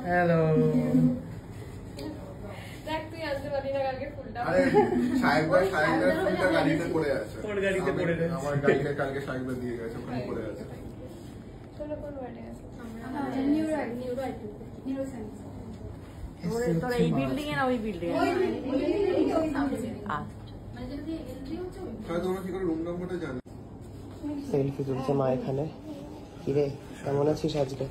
hello গাড়িতে পড়ে আছে তোর গাড়িতে পড়ে আছে আমার গাড়িতে কালকে সাইকেল দিয়ে গেছে ওখানে পড়ে আছে তোরা কোন ওয়ার্ডে আছো আমরা নিউরো সায়েন্স তোরা এই বিল্ডিং এ না ওই বিল্ডিং এ তোমরা কি করে রুম নাম্বারটা জানো সেলফি তুলছে মা এখানে কি রে কেমন আছিস আজকে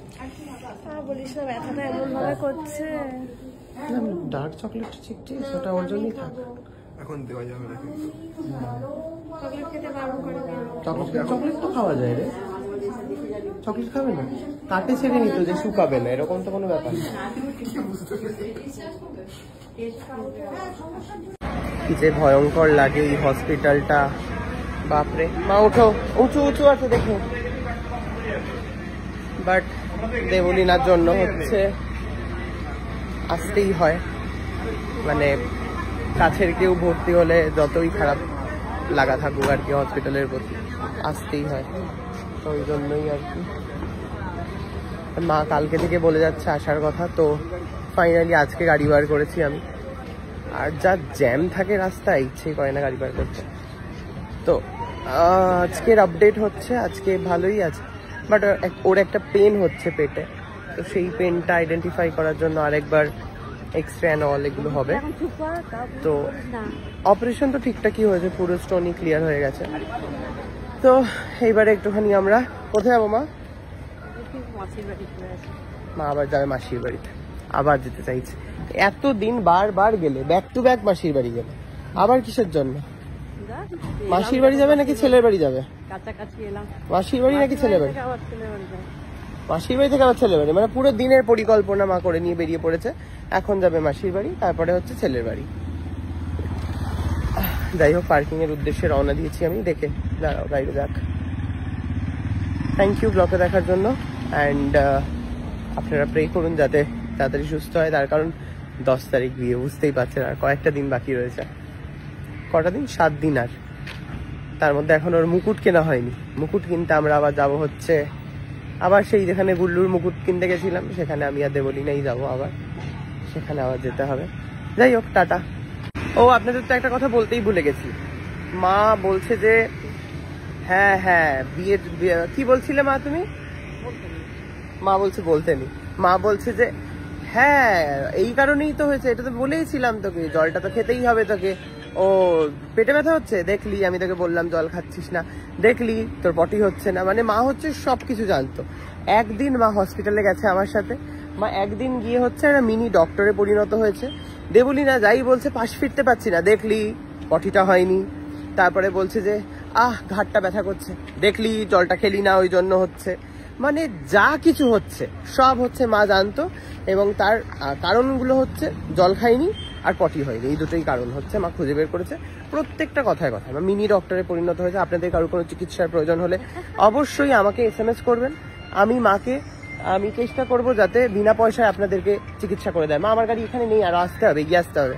বলিস না ব্যথাটা এমন ভাবে করছে ডার্ক চকলেট চিপছিস ওটা ওর জন্যই থাক এখন দেওয়া যাবে না চকলেট খেতে বারণ করে চকলেট তো খাওয়া যায় রে চকলেট খাবে না কাটে ছেড়ে নিত যে শুকাবে না এরকম তো কোনো ব্যাপার কি যে ভয়ঙ্কর লাগে এই হসপিটালটা বাপরে মা ওঠো উঁচু উঁচু আছে দেখো বাট দেবলীনার জন্য হচ্ছে আসতেই হয় মানে কাছের কেউ ভর্তি হলে যতই খারাপ লাগা থাকুক আর কি হসপিটালের প্রতি আসতেই হয় তো ওই জন্যই আর কি মা কালকে থেকে বলে যাচ্ছে আসার কথা তো ফাইনালি আজকে গাড়ি বার করেছি আমি আর যা জ্যাম থাকে রাস্তায় ইচ্ছেই করে না গাড়ি বার করতে তো আজকের আপডেট হচ্ছে আজকে ভালোই আছে বাট ওর একটা পেন হচ্ছে পেটে তো সেই পেনটা আইডেন্টিফাই করার জন্য আরেকবার এক্সরে অ্যান্ড অল এগুলো হবে তো অপারেশন তো ঠিকঠাকই হয়েছে পুরো স্টোনই ক্লিয়ার হয়ে গেছে তো এইবারে একটুখানি আমরা কোথায় যাবো মা মা আবার যাবে মাসির বাড়িতে আবার যেতে চাইছে এতদিন বারবার গেলে ব্যাক টু ব্যাক মাসির বাড়ি গেলে আবার কিসের জন্য মাসির বাড়ি যাবে নাকি ছেলের বাড়ি যাবে মাসির বাড়ি নাকি ছেলের বাড়ি মাসির বাড়ি থেকে আবার ছেলের বাড়ি মানে পুরো দিনের পরিকল্পনা মা করে নিয়ে বেরিয়ে পড়েছে এখন যাবে মাসির বাড়ি তারপরে হচ্ছে ছেলের বাড়ি যাই হোক পার্কিং এর উদ্দেশ্যে রওনা দিয়েছি আমি দেখে দাঁড়াও গাড়িতে যাক থ্যাংক ইউ ব্লগে দেখার জন্য অ্যান্ড আপনারা প্রে করুন যাতে তাড়াতাড়ি সুস্থ হয় তার কারণ 10 তারিখ বিয়ে বুঝতেই পারছেন আর কয়েকটা দিন বাকি রয়েছে কটা দিন 7 দিন আর তার মধ্যে এখন ওর মুকুট কেনা হয়নি মুকুট কিনতে আমরা আবার যাব হচ্ছে আবার সেই যেখানে গুল্লুর মুকুট কিনতে গেছিলাম সেখানে আমি আর দেবলীনাই যাবো আবার সেখানে আবার যেতে হবে যাই হোক টাটা ও আপনাদের তো একটা কথা বলতেই ভুলে গেছি মা বলছে যে হ্যাঁ হ্যাঁ বিয়ের কি বলছিলে মা তুমি মা বলছে বলতেনি মা বলছে যে হ্যাঁ এই কারণেই তো হয়েছে এটা তো বলেইছিলাম তোকে জলটা তো খেতেই হবে তোকে ও পেটে ব্যথা হচ্ছে দেখলি আমি তোকে বললাম জল খাচ্ছিস না দেখলি তোর পটি হচ্ছে না মানে মা হচ্ছে সবকিছু জানতো একদিন মা হসপিটালে গেছে আমার সাথে মা একদিন গিয়ে হচ্ছে একটা মিনি ডক্টরে পরিণত হয়েছে দেবলীনা যাই বলছে পাশ ফিরতে পারছি না দেখলি পটিটা হয়নি তারপরে বলছে যে ঘাটটা ব্যথা করছে দেখলি জলটা খেলি না ওই জন্য হচ্ছে মানে যা কিছু হচ্ছে সব হচ্ছে মা জানতো এবং তার কারণগুলো হচ্ছে জল খাইনি আর পটি হয়নি এই দুটোই কারণ হচ্ছে মা খুঁজে বের করেছে প্রত্যেকটা কথায় কথা মিনি ডক্টরে পরিণত হয়েছে আপনাদের কারোর কোনো চিকিৎসার প্রয়োজন হলে অবশ্যই আমাকে SMS করবেন আমি চেষ্টা করব যাতে বিনা পয়সায় আপনাদেরকে চিকিৎসা করে দেয় মা আমার গাড়ি এখানে নেই আর আসতে হবে এগিয়ে আসতে হবে